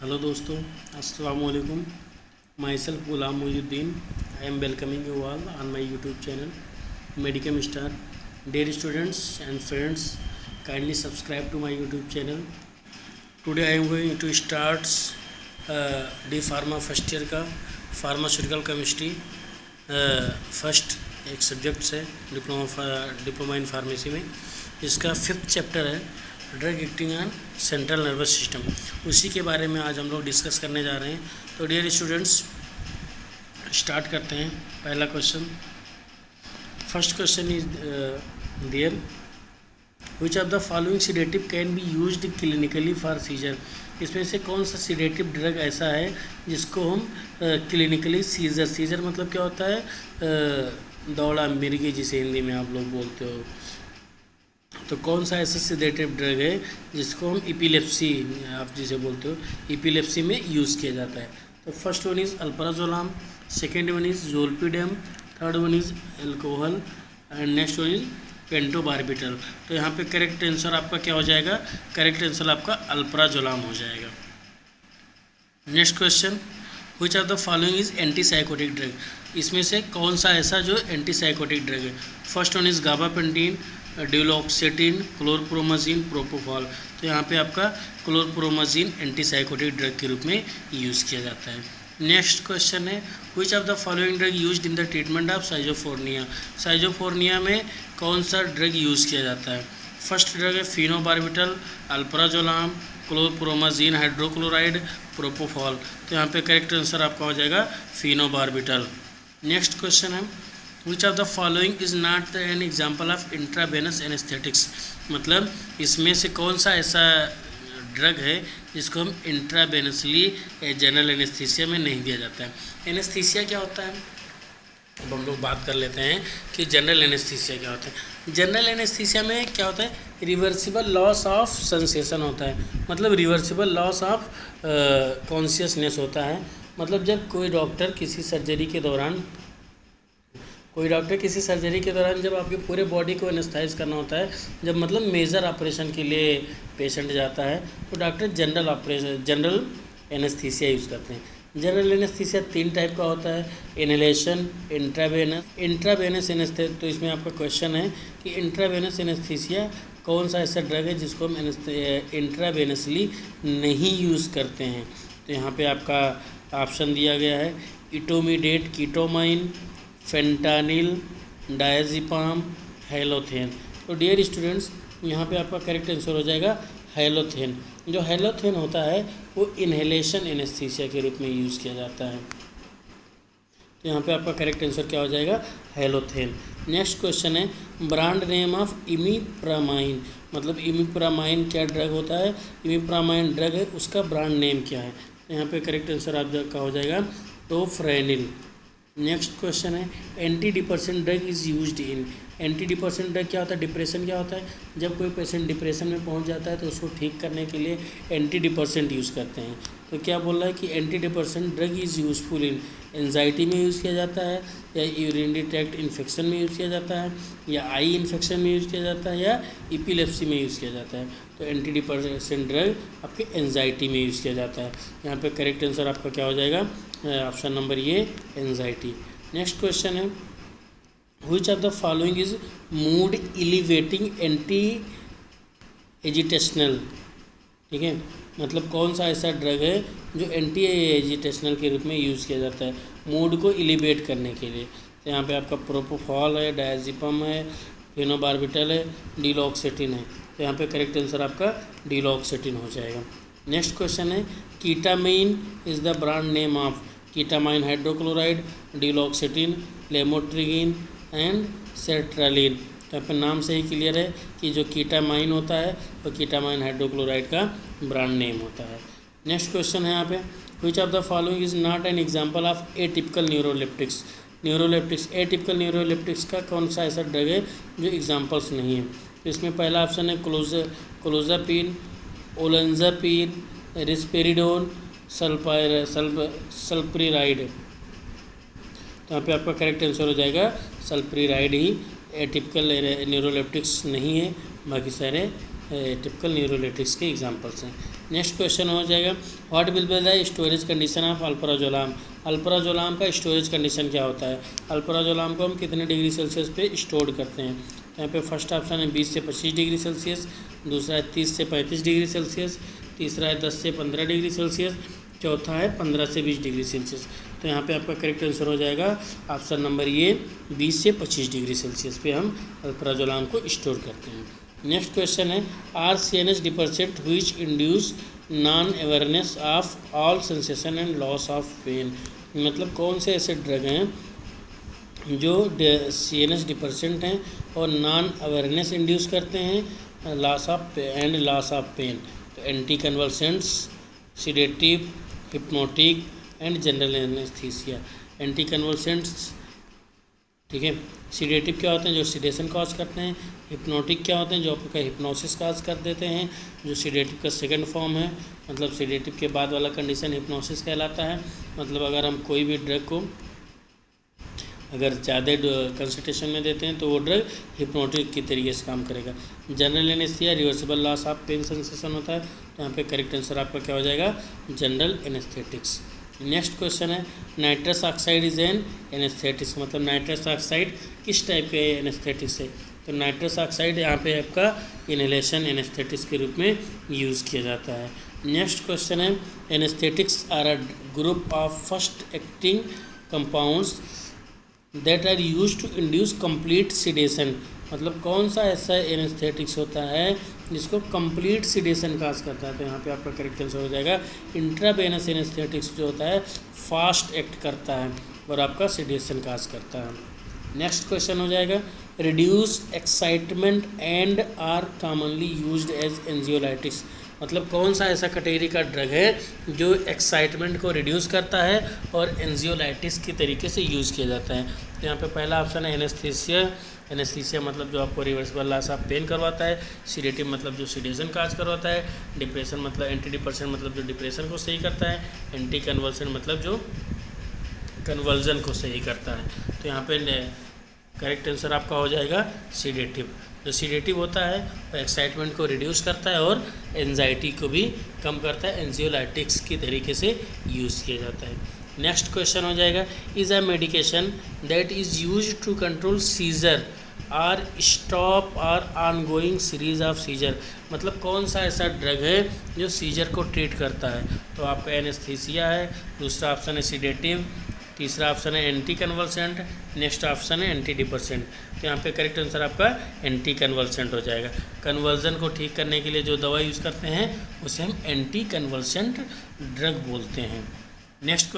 Hello दोस्तों, अस्सलाम वालेकुम। Myself Ghulam Mojuddin. I am welcoming you all on my YouTube channel Medicam Star. Dear students and friends, kindly subscribe to my YouTube channel. Today I am going to start D pharma first year का pharmaceutical chemistry first एक subject है diploma in pharmacy में। इसका 5th chapter है drug acting on central nervous system. उसी के बारे में आज हम लोग डिस्कस करने जा रहे हैं। तो डियर स्टूडेंट्स, स्टार्ट करते हैं। पहला question, first question is there, which of the following sedative can be used clinically for seizure. इसमें से कौन सा सीडेटिव ड्रग ऐसा है जिसको हम क्लिनिकली सीजर मतलब क्या होता है, दौड़ा मिर्गी जिसे हिंदी में आप लोग बोलते हो, तो कौन सा ऐसा सीडेटिव ड्रग है जिसको हम इपिलेप्सी आप जिसे बोलते हो इपिलेप्सी में यूज़ किया जाता है। तो first one is alprazolam, second one is zolpidem, third one is alcohol and next one is pentobarbital. तो यहाँ पे करेक्ट आंसर आपका क्या हो जाएगा? करेक्ट आंसर आपका अल्प्राजोलाम हो जाएगा। Next question, which of the following is antipsychotic drug. इसमें से कौन सा ऐसा जो एंटीसाइकोटिक ड्रग है? First one is gabapentin, duloxetine, chlorpromazine, propofol. तो यहाँ पे आपका क्लोरप्रोमाजीन एंटीसाइकोटिक ड्रग के रूप में यूज़ किया जाता है। नेक्स्ट क्वेश्चन है, which of the following drug used in the treatment of schizophrenia. Schizophrenia में कौन सा ड्रग यूज़ किया जाता है? फर्स्ट ड्रग है phenobarbital, alprazolam, chlorpromazine hydrochloride, propofol. तो यहाँ पे करेक्ट आंसर आपका हो जाएगा फिनोबार्बिटल। नेक्स्ट क्वेश्चन है, which of the following is not an example of intravenous anaesthetics. मतलब इसमें से कौन सा ऐसा ड्रग है जिसको हम इंट्रावेनसली जनरल एनेस्थीसिया में नहीं दिया जाता है। एनेस्थीसिया क्या होता है, अब हम लोग बात कर लेते हैं कि जनरल एनेस्थीसिया क्या होता है। जनरल एनेस्थीसिया में क्या होता है? रिवर्सिबल लॉस ऑफ सेंसेशन होता है, मतलब रिवर्सिबल लॉस ऑफ कॉन्शियसनेस होता है। मतलब जब कोई डॉक्टर किसी सर्जरी के दौरान जब आपके पूरे बॉडी को एनेस्थाइज करना होता है, जब मतलब मेजर ऑपरेशन के लिए पेशेंट जाता है, तो डॉक्टर जनरल एनेस्थीसिया यूज़ करते हैं। जनरल एनेस्थीसिया 3 टाइप का होता है, इनहेलेशन, इंट्रावेनस एनेस्थीसिया। तो इसमें आपका क्वेश्चन है कि इंट्रावेनस एनेस्थीसिया कौन सा ऐसा ड्रग है जिसको हम इंट्रावेनसली नहीं यूज़ करते हैं। तो यहाँ पे आपका ऑप्शन दिया गया है, इटोमीडेट, कीटोमाइन, फेंटानिल, डायज़ेपाम, हेलोथेन। तो डियर स्टूडेंट्स, यहाँ पे आपका करेक्ट आंसर हो जाएगा हेलोथेन। जो हेलोथेन होता है वो इनहेलेशन एनेस्थीसिया के रूप में यूज़ किया जाता है। तो यहाँ पे आपका करेक्ट आंसर क्या हो जाएगा? हेलोथेन। नेक्स्ट क्वेश्चन है, ब्रांड नेम ऑफ इमिप्रामाइन। मतलब इमिप्रामाइन क्या ड्रग होता है? इमिप्रामाइन ड्रग है, उसका ब्रांड नेम क्या है? तो यहाँ पे करेक्ट आंसर आपका हो जाएगा टोफ्रेनिल। नेक्स्ट क्वेश्चन है, anti depressant drug is used in. Anti depressant drug क्या होता है? डिप्रेशन क्या होता है? जब कोई पेशेंट डिप्रेशन में पहुंच जाता है तो उसको ठीक करने के लिए एंटी डिप्रेसेंट यूज़ करते हैं। तो क्या बोल रहा है कि anti depressant drug is useful in anxiety में यूज़ किया जाता है, या यूरिनरी ट्रैक्ट इन्फेक्शन में यूज़ किया जाता है, या आई इन्फेक्शन में यूज़ किया जाता है, या इपिलेप्सी में यूज़ किया जाता है। तो एंटी डिप्रेसेंट ड्रग आपके एंजाइटी में यूज़ किया जाता है। यहाँ पे करेक्ट आंसर आपका क्या हो जाएगा? ऑप्शन नंबर ये, एंजाइटी। नेक्स्ट क्वेश्चन है, which of the following is mood elevating anti एजिटेशनल। ठीक है, मतलब कौन सा ऐसा ड्रग है जो एंटी एजिटेशनल के रूप में यूज़ किया जाता है मूड को एलिवेट करने के लिए। तो यहाँ पे आपका प्रोपोफॉल है, डायज़ेपाम है, फिनोबार्बिटल है, डिलॉक्सेटिन है। तो यहाँ पे करेक्ट आंसर आपका डिलॉक्सेटिन हो जाएगा। नेक्स्ट क्वेश्चन है, ketamine is the brand name of. Ketamine hydrochloride, duloxetine, lamotrigine and sertraline. तो यहाँ पर नाम से ही क्लियर है कि जो कीटामाइन होता है वो कीटामाइन हाइड्रोक्लोराइड का ब्रांड नेम होता है। नेक्स्ट क्वेश्चन है यहाँ पे, विच of the following is not an example of atypical neuroleptics. Atypical neuroleptics का कौन सा ऐसा ड्रग है जो एग्जाम्पल्स नहीं है? तो इसमें पहला ऑप्शन है क्लोजापिन, ओलेंजापिन, रिस्पेरिडोन, सल्प्रीराइड। तो यहाँ पे आपका करेक्ट आंसर हो जाएगा सल्प्रीराइड ही एटिपिकल न्यूरोलेप्टिक्स नहीं है, बाकी सारे टिपिकल न्यूरोलेप्टिक्स के एग्जांपल्स हैं। नेक्स्ट क्वेश्चन हो जाएगा what will be the storage condition of alprazolam. Alprazolam का स्टोरेज कंडीशन क्या होता है, अल्प्राजोलाम को हम कितने डिग्री सेल्सियस पे स्टोर करते हैं। यहाँ पे फर्स्ट ऑप्शन है 20 से 25 डिग्री सेल्सियस, दूसरा है 30 से 35 डिग्री सेल्सियस, तीसरा है 10 से 15 डिग्री सेल्सियस, चौथा है 15 से 20 डिग्री सेल्सियस। तो यहाँ पे आपका करेक्ट आंसर हो जाएगा ऑप्शन नंबर ये 20 से 25 डिग्री सेल्सियस पे हम अल्प्राजोलाम को स्टोर करते हैं। नेक्स्ट क्वेश्चन है are CNS depressant which induce non awareness of all sensation and loss of pain. मतलब कौन से ऐसे ड्रग हैं जो CNS डिप्रेसेंट हैं और नॉन अवेयरनेस इंड्यूस करते हैं लॉस ऑफ पेन। तो anticonvulsants, sedative, hypnotic and general anaesthesia. Anticonvulsants, ठीक है, सीडेटिव क्या होते हैं जो सीडेशन कॉज करते हैं, हिप्नोटिक क्या होते हैं जो आपका हिप्नोसिस कॉज कर देते हैं, जो सीडेटिव का सेकंड फॉर्म है, मतलब सीडेटिव के बाद वाला कंडीशन हिप्नोसिस कहलाता है। मतलब अगर हम कोई भी ड्रग को अगर ज़्यादा कंसंट्रेशन में देते हैं तो वो ड्रग हिप्नोटिक की तरीके से काम करेगा। General anaesthesia reversible loss of pain sensation होता है। तो यहाँ पे करेक्ट आंसर आपका क्या हो जाएगा, जनरल एनेस्थेटिक्स। नेक्स्ट क्वेश्चन है nitrous oxide is an anaesthetics. मतलब नाइट्रस ऑक्साइड किस टाइप के एनेस्थेटिक्स है। तो नाइट्रस ऑक्साइड यहाँ पे आपका इनहेलेशन एनेस्थेटिक्स के रूप में यूज़ किया जाता है। नेक्स्ट क्वेश्चन है anaesthetics are a group of first acting compounds that are used to induce complete sedation. मतलब कौन सा ऐसा एनेस्थेटिक्स होता है जिसको कंप्लीट सिडेशन काज करता है। तो यहाँ पे आपका करेक्ट आंसर हो जाएगा इंट्रावेनस एनेस्थेटिक्स जो होता है फास्ट एक्ट करता है और आपका सिडेशन काज करता है। नेक्स्ट क्वेश्चन हो जाएगा reduce excitement and are commonly used as anxiolytics. मतलब कौन सा ऐसा कैटेगरी का ड्रग है जो एक्साइटमेंट को रिड्यूस करता है और एंजियोलाइटिस के तरीके से यूज़ किया जाता है। तो यहाँ पे पहला ऑप्शन है एनेस्थीसिया। एनेस्थीसिया मतलब जो आपको रिवर्सिबल लॉस ऑफ पेन करवाता है। सीडेटिव मतलब जो सीडेशन काज करवाता है। डिप्रेशन मतलब एंटी डिप्रेशन मतलब जो डिप्रेशन को सही करता है। एंटी कन्वल्सन मतलब जो कन्वर्जन को सही करता है। तो यहाँ पे करेक्ट आंसर आपका हो जाएगा सीडेटिव। जो सीडेटिव होता है वो एक्साइटमेंट को रिड्यूस करता है और एंजाइटी को भी कम करता है। एंजियोलाइटिक्स की तरीके से यूज़ किया जाता है। नेक्स्ट क्वेश्चन हो जाएगा is a medication that is use to control seizure or stop or ongoing series of seizure. मतलब कौन सा ऐसा ड्रग है जो सीजर को ट्रीट करता है। तो आपका एनेस्थीसिया है, दूसरा ऑप्शन है सीडेटिव, तीसरा ऑप्शन है एंटी कन्वल्सेंट, नेक्स्ट ऑप्शन है एंटी डिप्रेसेंट। तो यहाँ पे करेक्ट आंसर आपका एंटी कन्वल्सेंट हो जाएगा। कन्वर्जन को ठीक करने के लिए जो दवा यूज़ करते हैं उसे हम एंटी कन्वल्सेंट ड्रग बोलते हैं। नेक्स्ट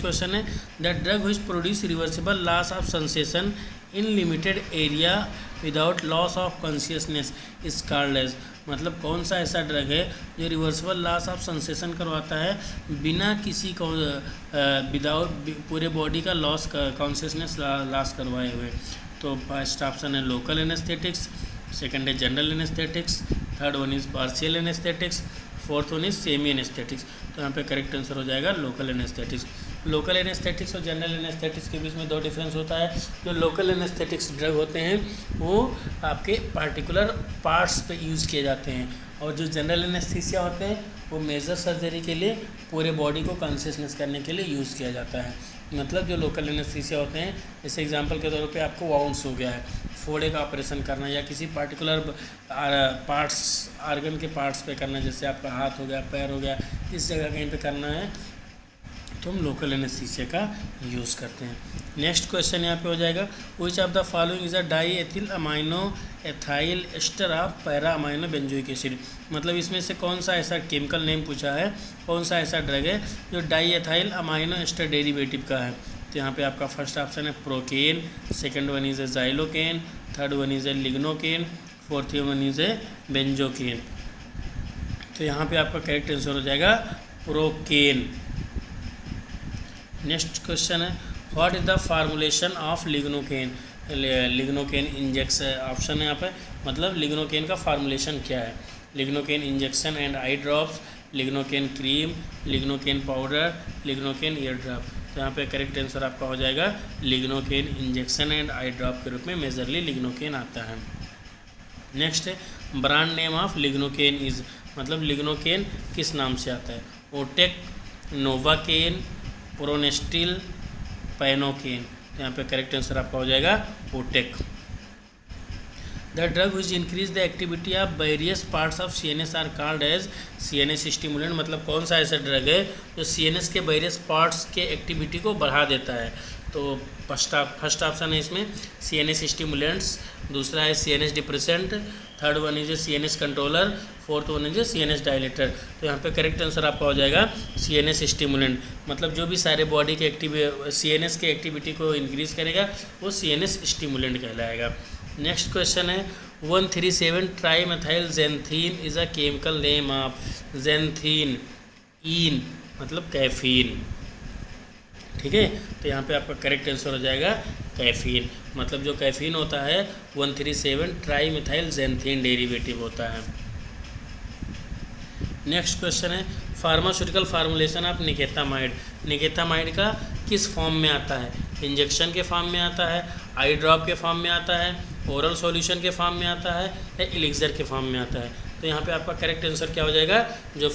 क्वेश्चन है the drug which produce reversible loss of sensation in limited area without loss of consciousness is called as. मतलब कौन सा ऐसा ड्रग है जो रिवर्सिबल लॉस ऑफ सेंसेशन करवाता है बिना किसी को विदाउट पूरे बॉडी का लॉस कॉन्शियसनेस लॉस करवाए हुए। तो फर्स्ट ऑप्शन है लोकल एनेस्थेटिक्स, सेकंड है general anaesthetics, third one is partial anaesthetics, fourth one is semi anaesthetics. तो यहाँ पे करेक्ट आंसर हो जाएगा लोकल एनेस्थेटिक्स। लोकल एनेस्थेटिक्स और जनरल एनेस्थेटिक्स के बीच में दो डिफरेंस होता है। जो लोकल एनेस्थेटिक्स ड्रग होते हैं वो आपके पार्टिकुलर पार्ट्स पे यूज़ किए जाते हैं और जो जनरल एनेस्थीसिया होते हैं वो मेजर सर्जरी के लिए पूरे बॉडी को कॉन्शियसनेस करने के लिए यूज़ किया जाता है। मतलब जो लोकल एनेस्थीसिया होते हैं जैसे एग्जांपल के तौर पे आपको वाउंड्स हो गया है, फोड़े का ऑपरेशन करना या किसी पार्टिकुलर पार्ट्स आर्गन के पार्ट्स पे करना, जैसे आपका हाथ हो गया, पैर हो गया, इस जगह कहीं पे करना है तो हम लोकल एनेस्थीसिया का यूज़ करते हैं। नेक्स्ट क्वेश्चन यहाँ पे हो जाएगा which of the following is a di ethyl amino ethyl ester of para amino benzoic acid. मतलब इसमें से कौन सा ऐसा केमिकल नेम पूछा है, कौन सा ऐसा ड्रग है जो di ethyl amino ester derivative का है। तो यहाँ पे आपका फर्स्ट ऑप्शन है procaine, second one is a xylocaine, third one is a lignocaine, fourth one is a benzocaine. तो यहाँ पे आपका करेक्ट आंसर हो जाएगा प्रोकेन। नेक्स्ट क्वेश्चन है what is the formulation of lignocaine. Lignocaine injection option है यहाँ पे, मतलब लिग्नोकेन का फार्मूलेशन क्या है। Lignocaine injection and eye drops, lignocaine cream, lignocaine powder, lignocaine ear drop. तो यहाँ पे करेक्ट आंसर आपका हो जाएगा lignocaine injection and eye drop के रूप में मेजरली लिग्नोकेन आता है। नेक्स्ट है brand name of lignocaine is, मतलब लिग्नोकेन किस नाम से आता है? Otek, Novocaine, Pronestyl, Panocaine. तो यहाँ पे करेक्ट आंसर आपका हो जाएगा Otek. The drug which increase the activity of various parts of CNS are called as CNS stimulant. मतलब कौन सा ऐसा ड्रग है जो CNS के वेरियस पार्ट्स के एक्टिविटी को बढ़ा देता है? तो फर्स्ट ऑप्शन है इसमें CNS स्टिमुलेंट्स, दूसरा है CNS depressant, third one is CNS controller, fourth one is CNS dilator. तो यहाँ पे करेक्ट आंसर आपका हो जाएगा CNS स्टिमुलेंट। मतलब जो भी सारे बॉडी के CNS के एक्टिविटी को इंक्रीज करेगा वो CNS स्टिमुलेंट कहलाएगा। नेक्स्ट क्वेश्चन है 137 trimethyl xanthine is a chemical name of. Xanthine इन मतलब कैफीन, ठीक है। तो यहाँ पे आपका करेक्ट आंसर हो जाएगा कैफीन। मतलब जो कैफीन होता है 137 ट्राईमेथाइल ज़ैंथीन डेरिवेटिव होता है। नेक्स्ट क्वेश्चन है फार्मास्यूटिकल फार्मूलेशन ऑफ निकेतामाइड। निकेतामाइड का किस फॉर्म में आता है? इंजेक्शन के फॉर्म में आता है, आई ड्रॉप के फॉर्म में आता है, ओरल सॉल्यूशन के फॉर्म में आता है, या एलिक्सर के फॉर्म में आता है? तो यहाँ पे आपका करेक्ट आंसर क्या हो जाएगा? जो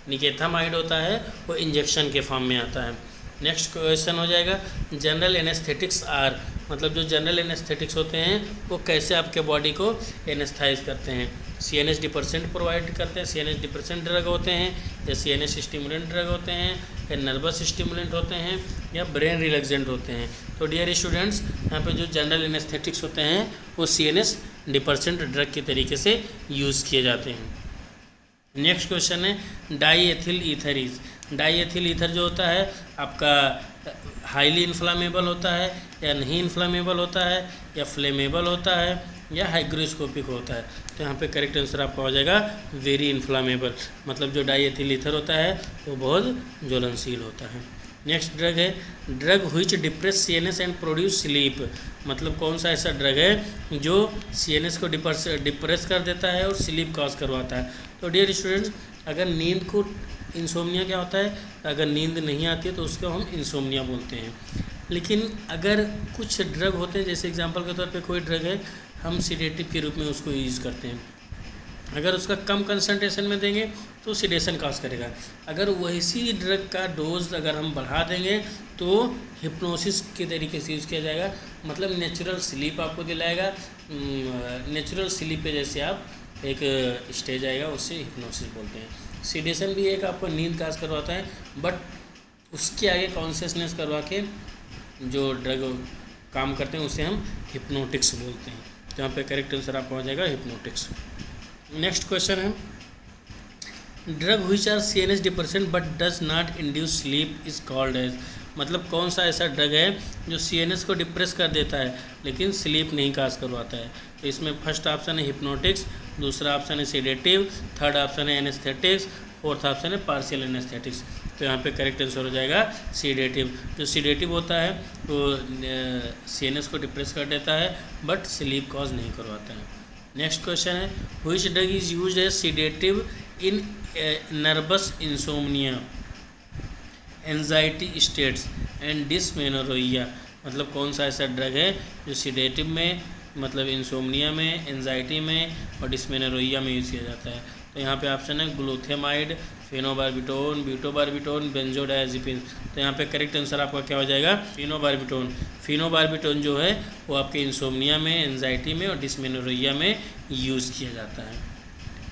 निकेतामाइड होता है वो इंजेक्शन के फॉर्म में आता है। नेक्स्ट क्वेश्चन हो जाएगा जनरल एनेस्थेटिक्स आर। मतलब जो जनरल एनेस्थेटिक्स होते हैं वो कैसे आपके बॉडी को एनेस्थाइज करते हैं? CNS डिप्रेसेंट प्रोवाइड करते हैं, CNS डिप्रेसेंट ड्रग होते हैं, या CNS स्टिमुलेंट ड्रग होते हैं, या नर्वस स्टिमुलेंट होते हैं, या ब्रेन रिलैक्सेंट होते हैं? तो डियर स्टूडेंट्स, यहाँ पे जो जनरल एनेस्थेटिक्स होते हैं वो CNS डिप्रेसेंट ड्रग के तरीके से यूज़ किए जाते हैं। नेक्स्ट क्वेश्चन है diethyl ether is. Diethyl ether जो होता है आपका हाईली इन्फ्लामेबल होता है, या नहीं इन्फ्लामेबल होता है, या फ्लेमेबल होता है, या हाइग्रोस्कोपिक होता है? तो यहाँ पे करेक्ट आंसर आपका हो जाएगा वेरी इन्फ्लामेबल। मतलब जो डाईएथिल ईथर होता है वो बहुत ज्वलनशील होता है। नेक्स्ट ड्रग है drug which depress CNS and produce sleep. मतलब कौन सा ऐसा ड्रग है जो CNS को डिप्रेस कर देता है और स्लीप कॉज करवाता है? तो डियर स्टूडेंट्स, अगर नींद को इंसोम्निया क्या होता है? अगर नींद नहीं आती है तो उसको हम इंसोम्निया बोलते हैं। लेकिन अगर कुछ ड्रग होते हैं, जैसे एग्जांपल के तौर पे कोई ड्रग है, हम सीडेटिव के रूप में उसको यूज़ करते हैं। अगर उसका कम कंसंट्रेशन में देंगे तो सीडेशन कॉज करेगा। अगर वैसी ड्रग का डोज अगर हम बढ़ा देंगे तो हिप्नोसिस के तरीके से यूज़ किया जाएगा। मतलब नेचुरल स्लीप आपको दिलाएगा। नेचुरल स्लीप पे जैसे आप एक स्टेज आएगा उससे हिप्नोसिस बोलते हैं। सीडेशन भी एक आपको नींद काज करवाता है, बट उसके आगे कॉन्शियसनेस करवा के जो ड्रग काम करते हैं उसे हम हिप्नोटिक्स बोलते हैं। तो यहाँ पे करेक्ट आंसर आपका हो जाएगा हिप्नोटिक्स। नेक्स्ट क्वेश्चन है drug which are CNS depressant but does not induce sleep is called as. मतलब कौन सा ऐसा ड्रग है जो CNS को डिप्रेस कर देता है लेकिन स्लीप नहीं काज करवाता है? तो इसमें फर्स्ट ऑप्शन है हिप्नोटिक्स, दूसरा ऑप्शन है सीडेटिव, थर्ड ऑप्शन है एनेस्थेटिक्स, फोर्थ ऑप्शन है पार्शियल एनेस्थेटिक्स। तो यहाँ पे करेक्ट आंसर हो जाएगा सीडेटिव। जो सीडेटिव होता है वो CNS को डिप्रेस कर देता है बट स्लीप कॉज नहीं करवाता है। नेक्स्ट क्वेश्चन है which drug is used as sedative in nervous insomnia, anxiety states and dysmenorrhoea. मतलब कौन सा ऐसा ड्रग है जो सीडेटिव में, मतलब इंसोम्निया में, एंजाइटी में और डिसमेनोरिया में यूज़ किया जाता है? तो यहाँ पे ऑप्शन है ग्लूथेमाइड, फेनोबार्बिटोन, ब्यूटोबार्बिटोन, बेंजोडायज़ेपिन। तो यहाँ पे करेक्ट आंसर आपका क्या हो जाएगा? फेनोबार्बिटोन। फेनोबार्बिटोन जो है वो आपके इंसोम्निया में, एंजाइटी में और डिसमेनोरिया में यूज़ किया जाता है।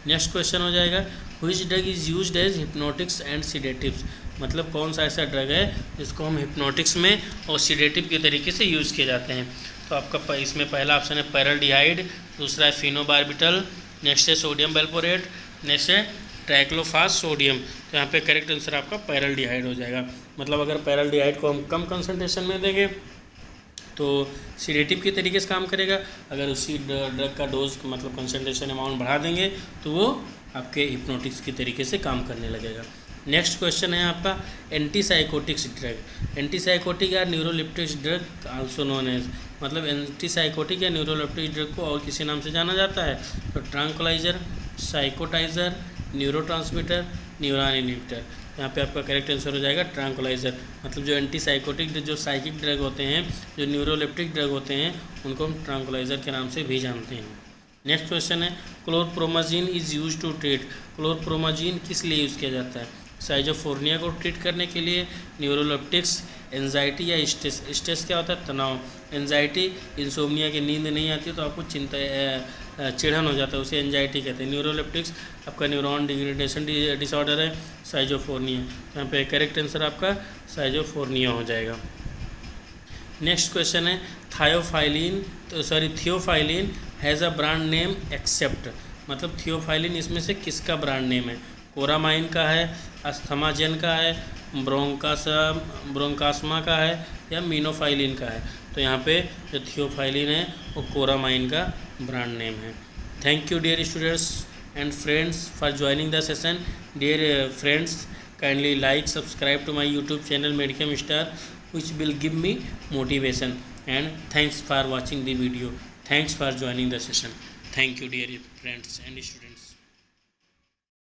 नेक्स्ट क्वेश्चन हो जाएगा which drug is used as hypnotics and sedatives. मतलब कौन सा ऐसा ड्रग है जिसको हम हिप्नोटिक्स में और सीडेटिव के तरीके से यूज़ किए जाते हैं? तो आपका इसमें पहला ऑप्शन है पैराल्डिहाइड, दूसरा है फिनोबार्बिटल, नेक्स्ट है सोडियम वेल्पोरेट, नेक्स्ट है ट्राइक्लोफास सोडियम। तो यहाँ पे करेक्ट आंसर आपका पैराल्डिहाइड हो जाएगा। मतलब अगर पैराल्डिहाइड को हम कम कंसंट्रेशन में देंगे तो सीडेटिव के तरीके से काम करेगा, अगर उसी ड्रग का डोज मतलब कंसंट्रेशन अमाउंट बढ़ा देंगे तो वो आपके हिप्नोटिक्स के तरीके से काम करने लगेगा। नेक्स्ट क्वेश्चन है आपका एंटीसाइकोटिक्स ड्रग। एंटीसाइकोटिक या न्यूरोलिप्टिक्स ड्रग आल्सो नोन एज। मतलब एंटीसाइकोटिक या न्यूरोलिप्टिक ड्रग को और किसी नाम से जाना जाता है तो ट्रैंक्विलाइजर, साइकोटाइजर, न्यूरोट्रांसमीटर, न्यूरॉन इनहिबिटर। यहाँ पे आपका करेक्ट आंसर हो जाएगा ट्रैंक्विलाइजर। मतलब जो एंटीसाइकोटिक जो साइकिक ड्रग होते हैं, जो न्यूरोलिप्टिक ड्रग होते हैं, उनको हम ट्रैंक्विलाइजर के नाम से भी जानते हैं। नेक्स्ट क्वेश्चन है chlorpromazine is use to treat, chlorpromazine किस लिए यूज़ किया जाता है? साइजोफ्रेनिया को ट्रीट करने के लिए, न्यूरोलेप्टिक्स, एंजाइटी या स्ट्रेस। स्ट्रेस क्या होता है? तनाव। एंजाइटी, इंसोम्निया की नींद नहीं आती तो आपको चिंता चिढ़न हो जाता है, उसे एंजाइटी कहते हैं। न्यूरोलेप्टिक्स आपका न्यूरॉन डिग्रेडेशन डिसऑर्डर है। साइजोफ्रेनिया, यहाँ पे करेक्ट आंसर आपका साइजोफ्रेनिया हो जाएगा। नेक्स्ट क्वेश्चन है theophylline has a brand name except, मतलब थियोफाइलिन इसमें से किसका ब्रांड नेम है? कोरामाइन का है, अस्थमाजेन का है, ब्रोंकास्मा का है या मिनोफाइलिन का है? तो यहाँ पे जो थियोफाइलिन है वो कोरामाइन का ब्रांड नेम है। Thank you dear students and friends for joining the session. Dear friends, kindly like, subscribe to my YouTube channel Medicam Star, which will give me motivation, and thanks for watching the video. Thanks for joining the session. Thank you dear friends and students.